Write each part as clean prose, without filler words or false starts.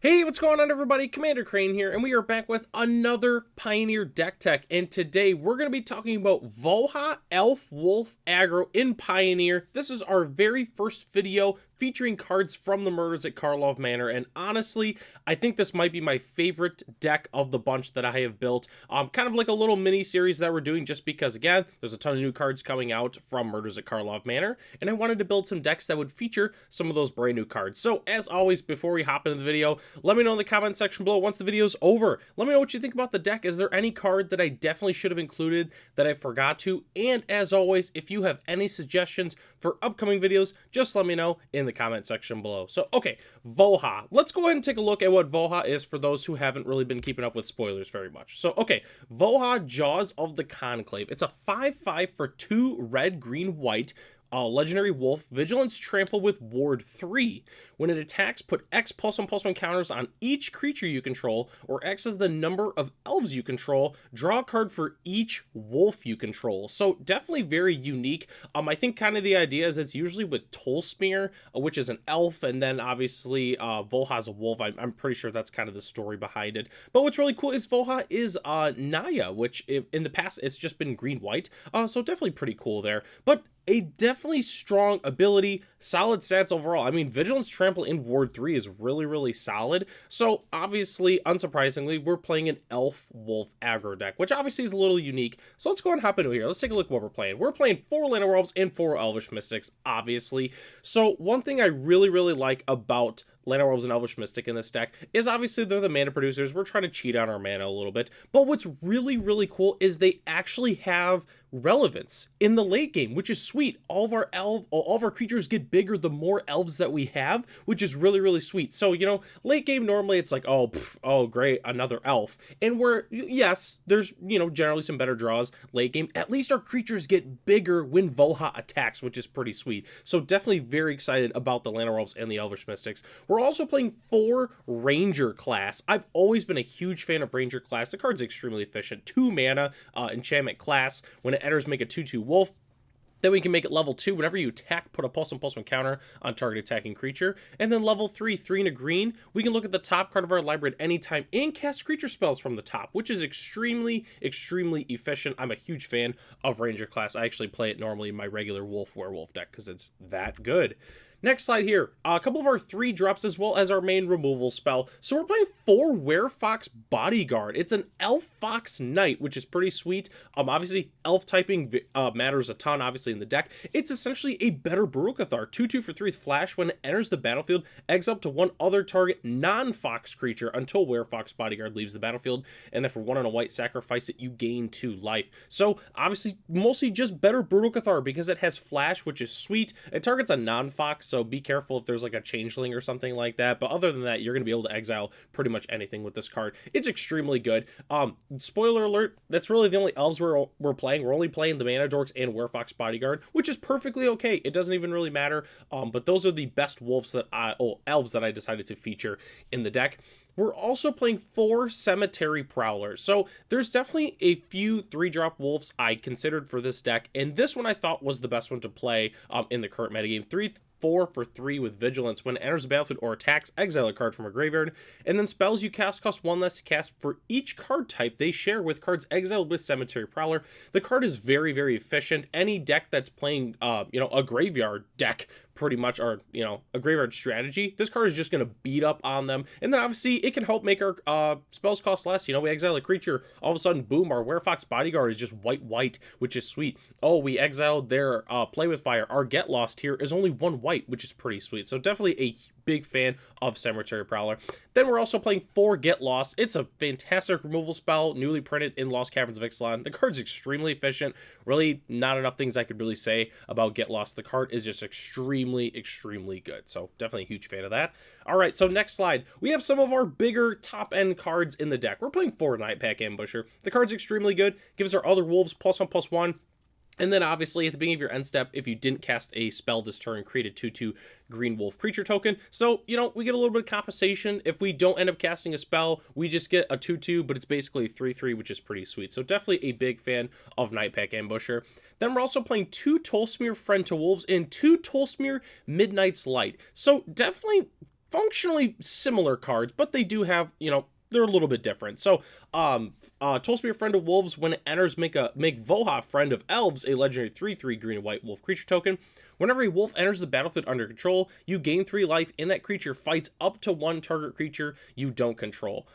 Hey, what's going on everybody? Commander Crane here, and we are back with another Pioneer deck tech, and today we're going to be talking about Voja, Elf, Wolf, Aggro in Pioneer. This is our very first video featuring cards from the Murders at Karlov Manor, and honestly, I think this might be my favorite deck of the bunch that I have built. Kind of like a little mini-series that we're doing just because, again, there's a ton of new cards coming out from Murders at Karlov Manor, and I wanted to build some decks that would feature some of those brand new cards. So, as always, before we hop into the video, let me know in the comment section below once the video's over. Let me know what you think about the deck. Is there any card that I definitely should have included that I forgot to? And as always, if you have any suggestions for upcoming videos, just let me know in the comment section below. So, okay, Voja. Let's go ahead and take a look at what Voja is for those who haven't really been keeping up with spoilers very much. So, okay, Voja, Jaws of the Conclave. It's a 5/5 for 2 red, green, white. Legendary Wolf, Vigilance Trample with Ward 3. When it attacks, put X +1/+1 counters on each creature you control, or X is the number of elves you control. Draw a card for each wolf you control. So definitely very unique. I think kind of the idea is it's usually with Tollsmear, which is an elf, and then obviously Volha's a wolf. I'm pretty sure that's kind of the story behind it. But what's really cool is Voja is Naya, which in the past it's just been green-white. So definitely pretty cool there. But a definitely strong ability, solid stats overall. I mean, Vigilance Trample in Ward 3 is really, really solid. So, obviously, unsurprisingly, we're playing an Elf-Wolf aggro deck, which obviously is a little unique. So, let's go and hop into here. Let's take a look at what we're playing. We're playing 4 Land Werewolves and 4 Elvish Mystics, obviously. So, one thing I really, really like about Land Werewolves and Elvish Mystic in this deck is obviously they're the mana producers. We're trying to cheat on our mana a little bit. But what's really, really cool is they actually have relevance in the late game, which is sweet. All of our creatures get bigger the more elves that we have, which is really, really sweet. So, you know, late game normally it's like, oh great, another elf. And where, yes, there's, you know, generally some better draws late game. At least our creatures get bigger when Voja attacks, which is pretty sweet. So definitely very excited about the Land Werewolves and the Elvish Mystics. We're also playing 4 Ranger class. I've always been a huge fan of Ranger class. The card's extremely efficient. 2 mana, enchantment class. When it enters, make a 2/2 wolf. Then we can make it level 2. Whenever you attack, put a +1/+1 counter on target attacking creature. And then level 3, 3 and a green, we can look at the top card of our library at any time and cast creature spells from the top, which is extremely, extremely efficient. I'm a huge fan of Ranger class. I actually play it normally in my regular Wolf Werewolf deck because it's that good. Next slide here, a couple of our 3 drops as well as our main removal spell. So we're playing 4 Werefox Bodyguard. It's an Elf Fox Knight, which is pretty sweet. Obviously, elf typing matters a ton, obviously, in the deck. It's essentially a better Barukathar. 2/2 for 3 with Flash. When it enters the battlefield, exile up to 1 other target non-Fox creature until Werefox Bodyguard leaves the battlefield. And then for 1 and a white, sacrifice it, you gain 2 life. So, obviously, mostly just better Barukathar because it has Flash, which is sweet. It targets a non-Fox, so be careful if there's like a changeling or something like that. But other than that, you're going to be able to exile pretty much anything with this card. It's extremely good. Spoiler alert, that's really the only elves we're playing. We're only playing the Mana Dorks and Werefox Bodyguard, which is perfectly okay. It doesn't even really matter. But those are the best elves that I decided to feature in the deck. We're also playing 4 Cemetery Prowlers. So there's definitely a few 3-drop wolves I considered for this deck, and this one I thought was the best one to play in the current metagame. 4 for 3 with Vigilance. When it enters the battlefield or attacks, exile a card from a graveyard. And then spells you cast cost 1 less to cast for each card type they share with cards exiled with Cemetery Prowler. The card is very, very efficient. Any deck that's playing, a graveyard deck pretty much, or, a graveyard strategy, this card is just going to beat up on them. And then obviously it can help make our spells cost less. We exile a creature, all of a sudden, boom, our Werefox Bodyguard is just white, which is sweet. Oh, we exiled their Play with Fire. Our Get Lost here is only 1 white, which is pretty sweet. So definitely a big fan of Cemetery Prowler. Then we're also playing 4 Get Lost. It's a fantastic removal spell, newly printed in Lost Caverns of Ixalan. The card's extremely efficient. Really not enough things I could really say about Get Lost. The card is just extremely, extremely good. So definitely a huge fan of that. All right, so next slide. We have some of our bigger top-end cards in the deck. We're playing 4 Nightpack Ambusher. The card's extremely good. Gives our other wolves +1/+1. And then obviously at the beginning of your end step, if you didn't cast a spell this turn, create a 2/2 green wolf creature token. So, we get a little bit of compensation. If we don't end up casting a spell, we just get a 2/2, but it's basically 3/3, which is pretty sweet. So definitely a big fan of Nightpack Ambusher. Then we're also playing 2 Tollsmear Friend to Wolves and 2 Tollsmear Midnight's Light. So definitely functionally similar cards, but they do have, you know, they're a little bit different. So, Tollspear, Friend of Wolves, when it enters, make Voja, Friend of Elves, a legendary 3/3 green and white wolf creature token. Whenever a wolf enters the battlefield under control, you gain 3 life, and that creature fights up to 1 target creature you don't control.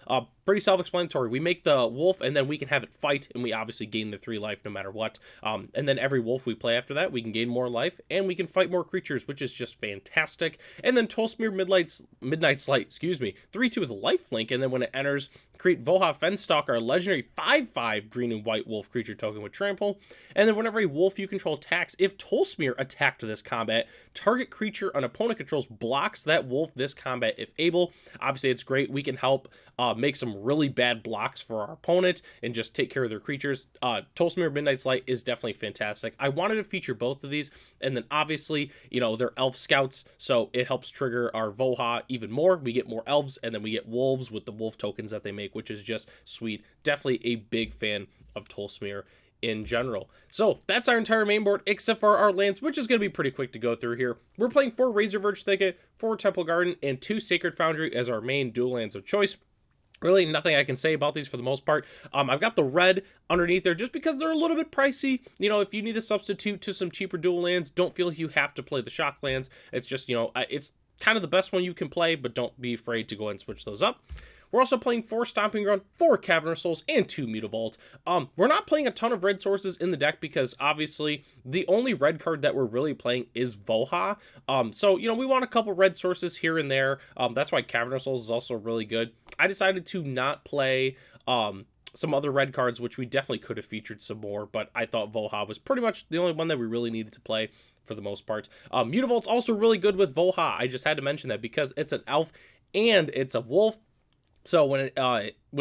Pretty self-explanatory. We make the wolf, and then we can have it fight, and we obviously gain the 3 life no matter what. And then every wolf we play after that, we can gain more life, and we can fight more creatures, which is just fantastic. And then Tollspear, Midnight's Light, 3/2 with lifelink, and then when it enters, create Voja Fenstalker, a legendary 5/5 green and white wolf creature token with trample. And then whenever a wolf you control attacks, if Tollspear attacked this combat, target creature an opponent controls blocks that wolf this combat if able. Obviously, it's great. We can help make some really bad blocks for our opponent and just take care of their creatures. Tollspear Midnight's Light is definitely fantastic. I wanted to feature both of these, and then obviously, you know, they're elf scouts, so it helps trigger our Voja even more. We get more elves, and then we get wolves with the wolf tokens that they make, which is just sweet. Definitely a big fan of Tollspear in general. So that's our entire main board, except for our lands, which is going to be pretty quick to go through here. We're playing 4 Razorverge Thicket, 4 Temple Garden, and 2 Sacred Foundry as our main dual lands of choice. Really nothing I can say about these for the most part. I've got the red underneath there just because they're a little bit pricey. You know, if you need a substitute to some cheaper dual lands, don't feel you have to play the shock lands. It's just, you know, it's kind of the best one you can play, but don't be afraid to go ahead and switch those up. We're also playing 4 Stomping Ground, 4 Cavernous Souls, and 2 Mutavault. We're not playing a ton of red sources in the deck because obviously the only red card that we're really playing is Voja. So, you know, we want a couple red sources here and there. That's why Cavernous Souls is also really good. I decided to not play some other red cards, which we definitely could have featured some more, but I thought Voja was pretty much the only one that we really needed to play for the most part. Mutavault's also really good with Voja. I just had to mention that because it's an elf and it's a wolf. So when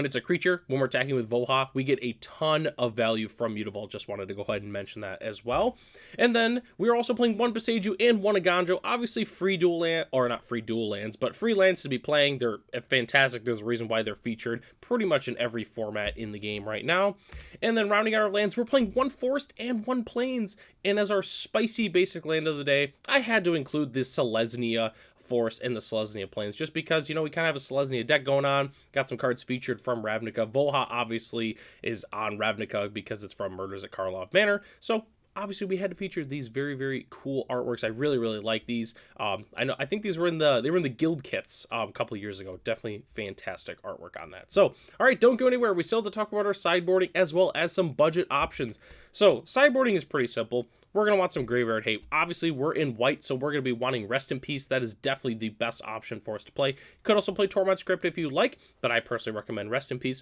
it's a creature, when we're attacking with Voja, we get a ton of value from Mutavault. Just wanted to go ahead and mention that as well. And then we're also playing 1 Boseiju and 1 Aggro. Obviously free dual land, or not free dual lands, but free lands to be playing. They're fantastic. There's a reason why they're featured pretty much in every format in the game right now. And then rounding out our lands, we're playing 1 Forest and 1 Plains. And as our spicy basic land of the day, I had to include this Selesnya Forest and the Selesnya Plains, just because, you know, we kind of have a Selesnya deck going on, got some cards featured from Ravnica. Voja obviously is on Ravnica because it's from Murders at Karlov Manor, so obviously we had to feature these very, very cool artworks. I really, really like these. I think these were they were in the guild kits a couple years ago. Definitely fantastic artwork on that. So, all right, don't go anywhere. We still have to talk about our sideboarding as well as some budget options. So, sideboarding is pretty simple. We're going to want some Graveyard Hate. Obviously, we're in white, so we're going to be wanting Rest in Peace. That is definitely the best option for us to play. You could also play Torment Script if you like, but I personally recommend Rest in Peace.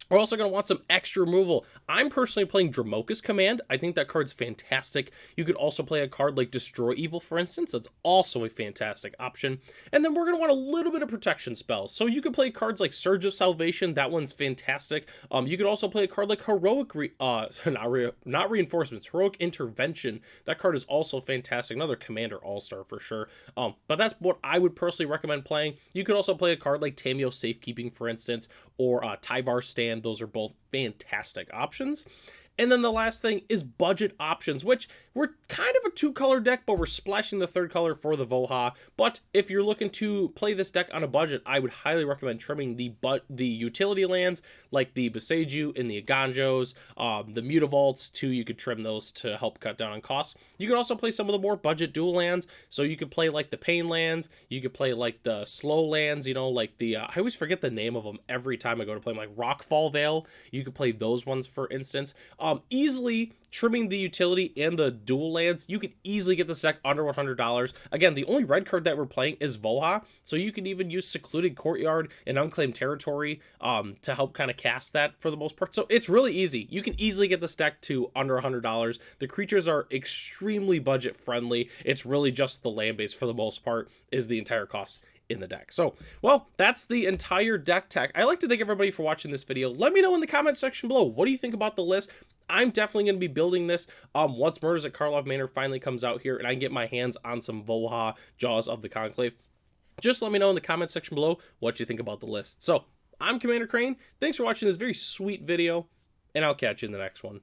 We're also going to want some extra removal. I'm personally playing Dramoka's Command. I think that card's fantastic. You could also play a card like Destroy Evil, for instance. That's also a fantastic option. And then we're going to want a little bit of protection spells. So you could play cards like Surge of Salvation. That one's fantastic. You could also play a card like not Reinforcements, Heroic Intervention. That card is also fantastic. Another Commander All-Star for sure. But that's what I would personally recommend playing. You could also play a card like Tameo Safekeeping, for instance, or Tyvar Stand. Those are both fantastic options. And then the last thing is budget options, which we're kind of a 2-color deck, but we're splashing the 3rd color for the Voja. But if you're looking to play this deck on a budget, I would highly recommend trimming the utility lands like the Boseiju and the Aganjos, the Mutavaults too. You could trim those to help cut down on costs. You could also play some of the more budget dual lands. So you could play like the Pain lands. You could play like the slow lands, you know, like the, I always forget the name of them every time I go to play them, like Rockfall Vale. You could play those ones, for instance. Easily trimming the utility and the dual lands, you could easily get this deck under $100. Again, the only red card that we're playing is Voja, so you can even use Secluded Courtyard and Unclaimed Territory to help kind of cast that for the most part. So it's really easy. You can easily get this deck to under $100. The creatures are extremely budget friendly. It's really just the land base for the most part is the entire cost in the deck. So, well, that's the entire deck tech. I'd like to thank everybody for watching this video. Let me know in the comment section below, what do you think about the list? I'm definitely going to be building this once Murders at Karlov Manor finally comes out here and I can get my hands on some Voja Jaws of the Conclave. Just let me know in the comment section below what you think about the list. So, I'm Commander Crane. Thanks for watching this very sweet video, and I'll catch you in the next one.